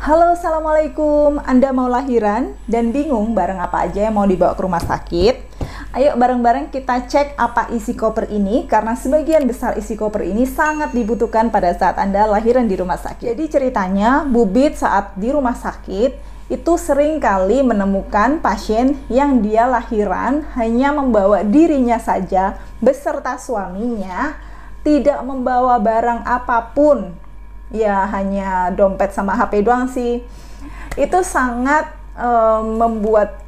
Halo, Assalamualaikum. Anda mau lahiran dan bingung barang apa aja yang mau dibawa ke rumah sakit? Ayo bareng-bareng kita cek apa isi koper ini, karena sebagian besar isi koper ini sangat dibutuhkan pada saat Anda lahiran di rumah sakit. Jadi ceritanya, Bubit saat di rumah sakit itu sering kali menemukan pasien yang dia lahiran hanya membawa dirinya saja beserta suaminya, tidak membawa barang apapun. Ya, hanya dompet sama HP doang sih. Itu sangat membuat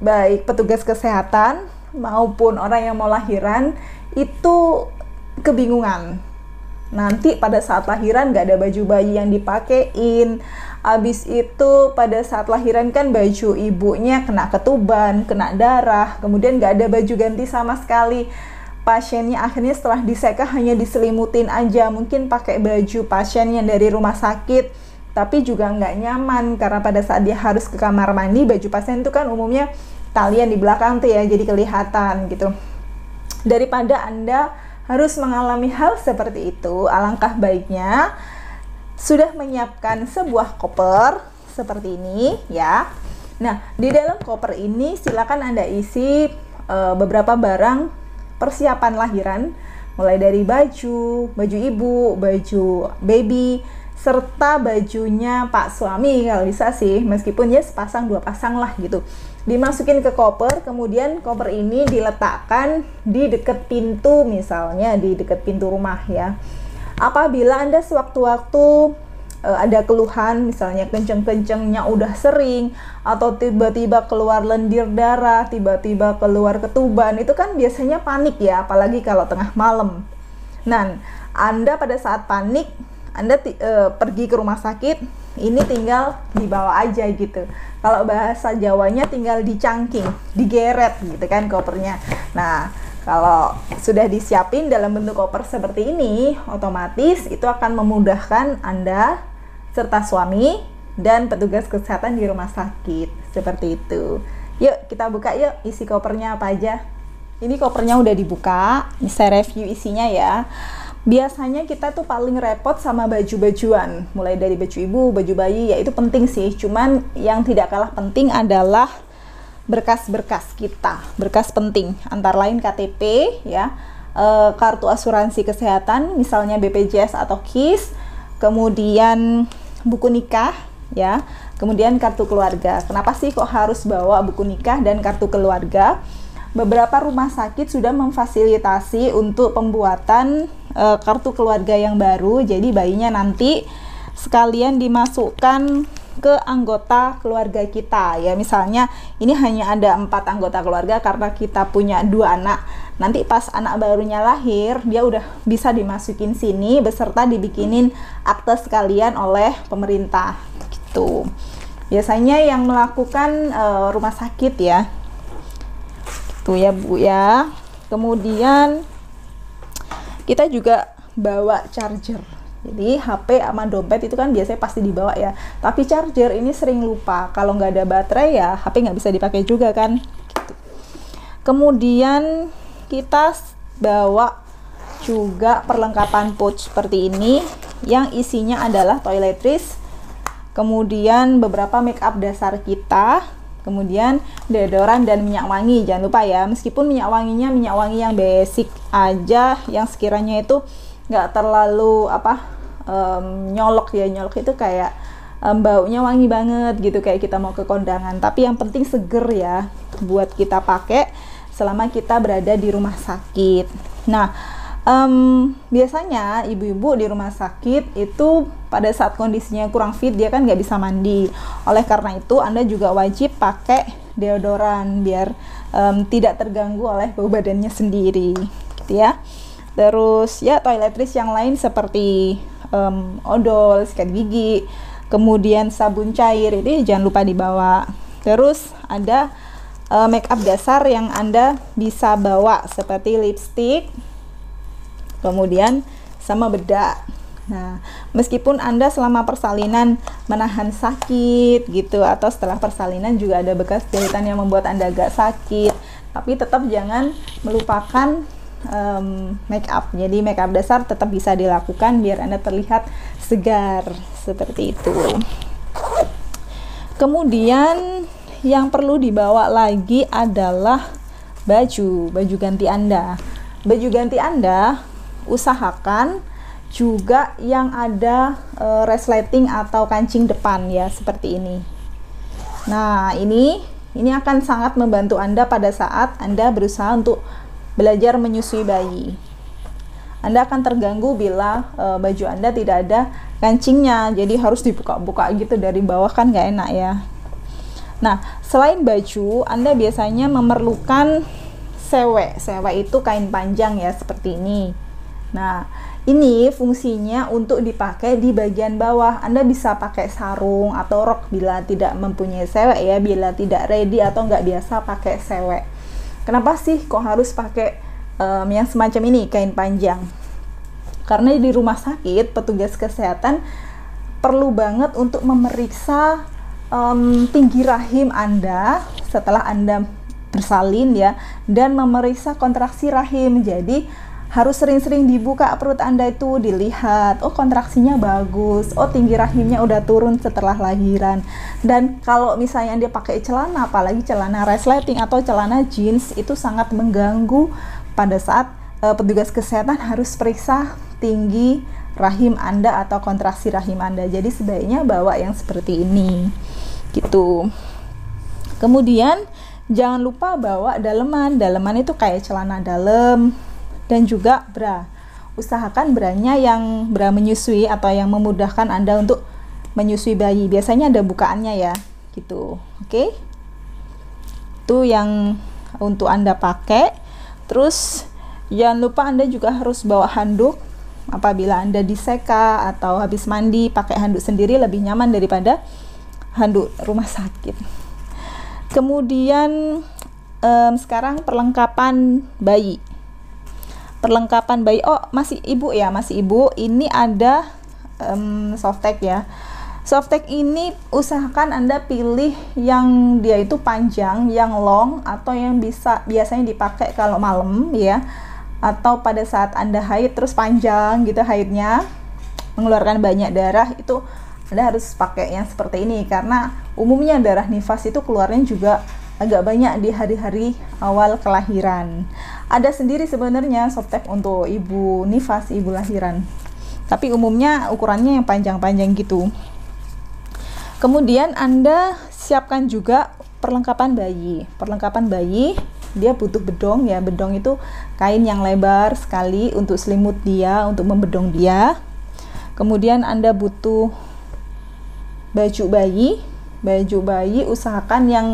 baik petugas kesehatan maupun orang yang mau lahiran itu kebingungan. Nanti pada saat lahiran gak ada baju bayi yang dipakein. Abis itu pada saat lahiran kan baju ibunya kena ketuban, kena darah, kemudian gak ada baju ganti sama sekali. Pasiennya akhirnya setelah diseka hanya diselimutin aja, mungkin pakai baju pasien yang dari rumah sakit, tapi juga nggak nyaman karena pada saat dia harus ke kamar mandi, baju pasien itu kan umumnya talian di belakang tuh ya, jadi kelihatan gitu. Daripada Anda harus mengalami hal seperti itu, alangkah baiknya sudah menyiapkan sebuah koper seperti ini ya. Nah, di dalam koper ini silakan Anda isi beberapa barang persiapan lahiran, mulai dari baju ibu, baju baby, serta bajunya Pak suami kalau bisa sih, meskipun ya sepasang dua pasang lah gitu. Dimasukin ke koper, kemudian koper ini diletakkan di dekat pintu, misalnya di dekat pintu rumah ya. Apabila Anda sewaktu-waktu ada keluhan, misalnya kenceng-kencengnya udah sering, atau tiba-tiba keluar lendir darah, tiba-tiba keluar ketuban, itu kan biasanya panik ya, apalagi kalau tengah malam. Nah, Anda pada saat panik, Anda pergi ke rumah sakit, ini tinggal dibawa aja gitu. Kalau bahasa Jawanya tinggal dicangking, digeret gitu kan kopernya. Nah, kalau sudah disiapin dalam bentuk koper seperti ini, otomatis itu akan memudahkan Anda serta suami dan petugas kesehatan di rumah sakit. Seperti itu. Yuk kita buka yuk isi kopernya apa aja. Ini kopernya udah dibuka, saya review isinya ya. Biasanya kita tuh paling repot sama baju-bajuan, mulai dari baju ibu, baju bayi, ya itu penting sih. Cuman yang tidak kalah penting adalah berkas-berkas kita, berkas penting, antara lain KTP ya, kartu asuransi kesehatan, misalnya BPJS atau KIS, kemudian buku nikah ya, kemudian kartu keluarga. Kenapa sih kok harus bawa buku nikah dan kartu keluarga? Beberapa rumah sakit sudah memfasilitasi untuk pembuatan kartu keluarga yang baru, jadi bayinya nanti sekalian dimasukkan ke anggota keluarga kita ya. Misalnya ini hanya ada 4 anggota keluarga karena kita punya 2 anak. Nanti pas anak barunya lahir, dia udah bisa dimasukin sini beserta dibikinin akte sekalian oleh pemerintah gitu. Biasanya yang melakukan rumah sakit ya. Gitu ya Bu ya. Kemudian kita juga bawa charger. Jadi HP sama dompet itu kan biasanya pasti dibawa ya. Tapi charger ini sering lupa. Kalau nggak ada baterai ya HP nggak bisa dipakai juga kan. Gitu. Kemudian kita bawa juga perlengkapan pouch seperti ini yang isinya adalah toiletries, kemudian beberapa make up dasar kita, kemudian deodoran dan minyak wangi. Jangan lupa ya, meskipun minyak wanginya minyak wangi yang basic aja, yang sekiranya itu nggak terlalu nyolok ya. Nyolok itu kayak baunya wangi banget gitu, kayak kita mau ke kondangan. Tapi yang penting seger ya buat kita pakai selama kita berada di rumah sakit. Nah, biasanya ibu-ibu di rumah sakit itu pada saat kondisinya kurang fit, dia kan nggak bisa mandi. Oleh karena itu Anda juga wajib pakai deodoran biar tidak terganggu oleh bau badannya sendiri gitu ya. Terus ya toiletries yang lain seperti odol, sikat gigi, kemudian sabun cair, ini jangan lupa dibawa. Terus ada make up dasar yang Anda bisa bawa seperti lipstick, kemudian sama bedak. Nah, meskipun Anda selama persalinan menahan sakit gitu, atau setelah persalinan juga ada bekas jahitan yang membuat Anda agak sakit, tapi tetap jangan melupakan make up. Jadi make up dasar tetap bisa dilakukan biar Anda terlihat segar seperti itu. Kemudian yang perlu dibawa lagi adalah baju ganti Anda. Baju ganti Anda usahakan juga yang ada resleting atau kancing depan ya, seperti ini. Nah, ini akan sangat membantu Anda pada saat Anda berusaha untuk belajar menyusui bayi. Anda akan terganggu bila baju Anda tidak ada kancingnya, jadi harus dibuka-buka gitu dari bawah, kan nggak enak ya. Nah, selain baju, Anda biasanya memerlukan sewek. Sewek itu kain panjang ya, seperti ini. Nah, ini fungsinya untuk dipakai di bagian bawah. Anda bisa pakai sarung atau rok bila tidak mempunyai sewek ya, bila tidak ready atau nggak biasa pakai sewek. Kenapa sih kok harus pakai yang semacam ini, kain panjang? Karena di rumah sakit petugas kesehatan perlu banget untuk memeriksa tinggi rahim Anda setelah Anda bersalin ya, dan memeriksa kontraksi rahim. Jadi harus sering-sering dibuka perut Anda itu, dilihat, oh kontraksinya bagus, oh tinggi rahimnya udah turun setelah lahiran. Dan kalau misalnya dia pakai celana, apalagi celana resleting atau celana jeans, itu sangat mengganggu pada saat petugas kesehatan harus periksa tinggi rahim Anda atau kontraksi rahim Anda. Jadi sebaiknya bawa yang seperti ini gitu. Kemudian jangan lupa bawa daleman. Daleman itu kayak celana dalam dan juga bra. Usahakan branya yang bra menyusui atau yang memudahkan Anda untuk menyusui bayi. Biasanya ada bukaannya ya gitu. Oke. Itu yang untuk Anda pakai. Terus jangan lupa Anda juga harus bawa handuk apabila Anda diseka atau habis mandi. Pakai handuk sendiri lebih nyaman daripada handuk rumah sakit. Kemudian sekarang perlengkapan bayi. Perlengkapan bayi, oh masih ibu ya, masih ibu. Ini ada softtek ya. Softtek ini usahakan Anda pilih yang dia itu panjang, yang long, atau yang biasanya dipakai kalau malam ya, atau pada saat Anda haid terus panjang gitu haidnya, mengeluarkan banyak darah, itu Anda harus pakai yang seperti ini, karena umumnya darah nifas itu keluarnya juga agak banyak di hari-hari awal kelahiran. Ada sendiri sebenarnya softtek untuk ibu nifas, ibu lahiran, tapi umumnya ukurannya yang panjang-panjang gitu. Kemudian Anda siapkan juga perlengkapan bayi. Perlengkapan bayi dia butuh bedong ya. Bedong itu kain yang lebar sekali untuk selimut dia, untuk membedong dia. Kemudian Anda butuh baju bayi. Baju bayi usahakan yang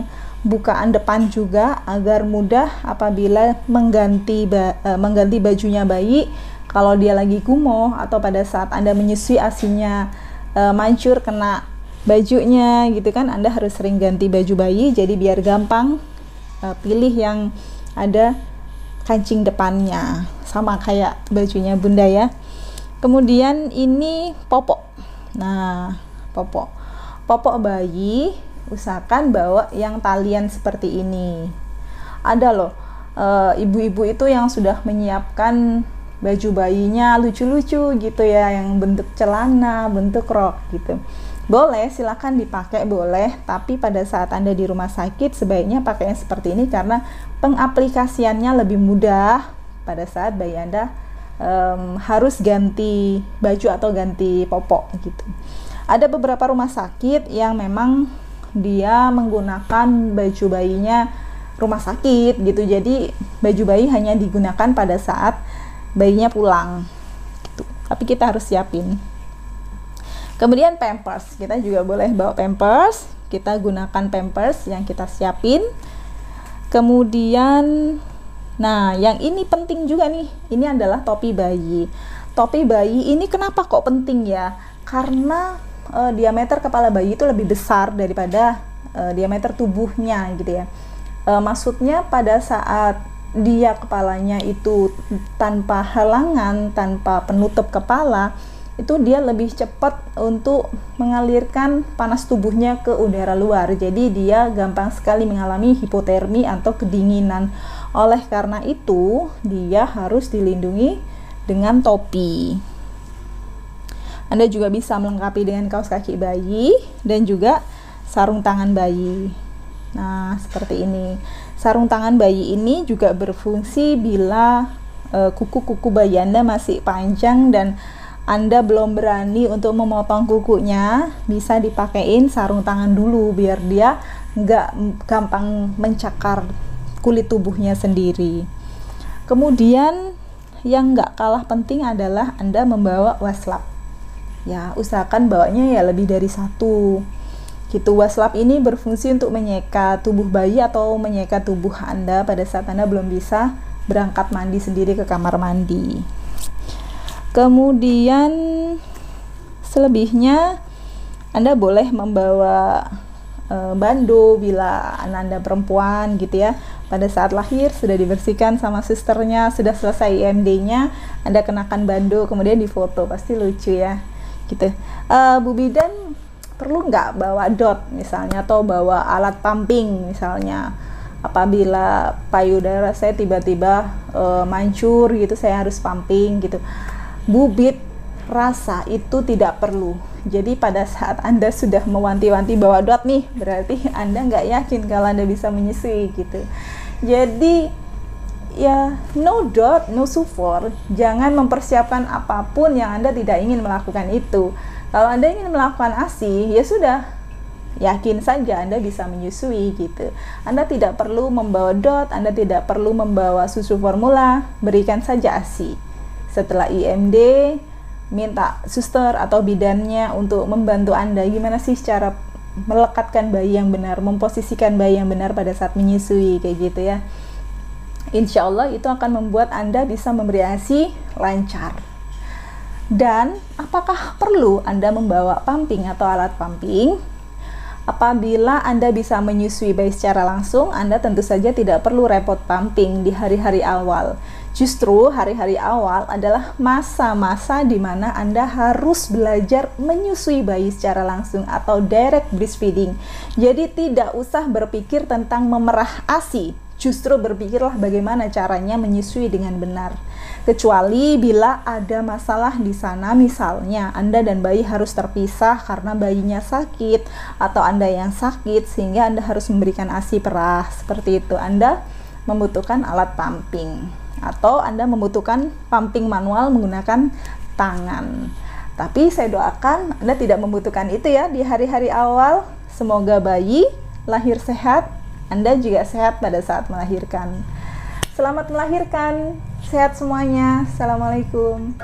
bukaan depan juga agar mudah apabila mengganti bajunya bayi kalau dia lagi gumoh atau pada saat Anda menyusui ASINya mancur kena bajunya gitu kan. Anda harus sering ganti baju bayi, jadi biar gampang pilih yang ada kancing depannya sama kayak bajunya bunda ya. Kemudian ini popok. Nah, popok bayi usahakan bawa yang talian seperti ini. Ada loh ibu-ibu itu yang sudah menyiapkan baju bayinya lucu-lucu gitu ya, yang bentuk celana, bentuk rok gitu. Boleh, silakan dipakai, boleh, tapi pada saat Anda di rumah sakit sebaiknya pakai yang seperti ini karena pengaplikasiannya lebih mudah pada saat bayi Anda harus ganti baju atau ganti popok gitu. Ada beberapa rumah sakit yang memang dia menggunakan baju bayinya rumah sakit gitu, jadi baju bayi hanya digunakan pada saat bayinya pulang gitu. Tapi kita harus siapin. Kemudian pampers, kita juga boleh bawa pampers, kita gunakan pampers yang kita siapin. Kemudian, nah yang ini penting juga nih, ini adalah topi bayi. Topi bayi ini kenapa kok penting ya? Karena diameter kepala bayi itu lebih besar daripada diameter tubuhnya gitu ya. Maksudnya pada saat dia kepalanya itu tanpa halangan, tanpa penutup kepala, itu dia lebih cepat untuk mengalirkan panas tubuhnya ke udara luar. Jadi dia gampang sekali mengalami hipotermi atau kedinginan. Oleh karena itu, dia harus dilindungi dengan topi. Anda juga bisa melengkapi dengan kaos kaki bayi dan juga sarung tangan bayi. Nah, seperti ini. Sarung tangan bayi ini juga berfungsi bila kuku-kuku bayi Anda masih panjang dan Anda belum berani untuk memotong kukunya, bisa dipakein sarung tangan dulu biar dia nggak gampang mencakar kulit tubuhnya sendiri. Kemudian yang nggak kalah penting adalah Anda membawa waslap. Ya, usahakan bawanya ya lebih dari satu. Gitu. Waslap ini berfungsi untuk menyeka tubuh bayi atau menyeka tubuh Anda pada saat Anda belum bisa berangkat mandi sendiri ke kamar mandi. Kemudian selebihnya Anda boleh membawa bando bila anak Anda perempuan gitu ya. Pada saat lahir sudah dibersihkan sama susternya, sudah selesai IMD-nya, Anda kenakan bando kemudian difoto, pasti lucu ya gitu. Bu bidan perlu nggak bawa dot misalnya, atau bawa alat pumping misalnya, apabila payudara saya tiba-tiba mancur gitu, saya harus pumping gitu. Bubit rasa itu tidak perlu. Jadi pada saat Anda sudah mewanti-wanti bawa dot nih, berarti Anda nggak yakin kalau Anda bisa menyusui gitu. Jadi ya no dot, no sufor. Jangan mempersiapkan apapun yang Anda tidak ingin melakukan itu. Kalau Anda ingin melakukan ASI, ya sudah, yakin saja Anda bisa menyusui gitu. Anda tidak perlu membawa dot, Anda tidak perlu membawa susu formula, berikan saja ASI. Setelah IMD, minta suster atau bidannya untuk membantu Anda gimana sih cara melekatkan bayi yang benar, memposisikan bayi yang benar pada saat menyusui, kayak gitu ya. Insya Allah itu akan membuat Anda bisa memberi ASI lancar. Dan apakah perlu Anda membawa pumping atau alat pumping? Apabila Anda bisa menyusui bayi secara langsung, Anda tentu saja tidak perlu repot pumping di hari-hari awal. Justru hari-hari awal adalah masa-masa di mana Anda harus belajar menyusui bayi secara langsung atau direct breastfeeding. Jadi tidak usah berpikir tentang memerah ASI, justru berpikirlah bagaimana caranya menyusui dengan benar. Kecuali bila ada masalah di sana, misalnya Anda dan bayi harus terpisah karena bayinya sakit atau Anda yang sakit sehingga Anda harus memberikan ASI perah, seperti itu. Anda membutuhkan alat pumping atau Anda membutuhkan pumping manual menggunakan tangan. Tapi saya doakan Anda tidak membutuhkan itu ya di hari-hari awal. Semoga bayi lahir sehat, Anda juga sehat pada saat melahirkan. Selamat melahirkan, sehat semuanya. Assalamualaikum.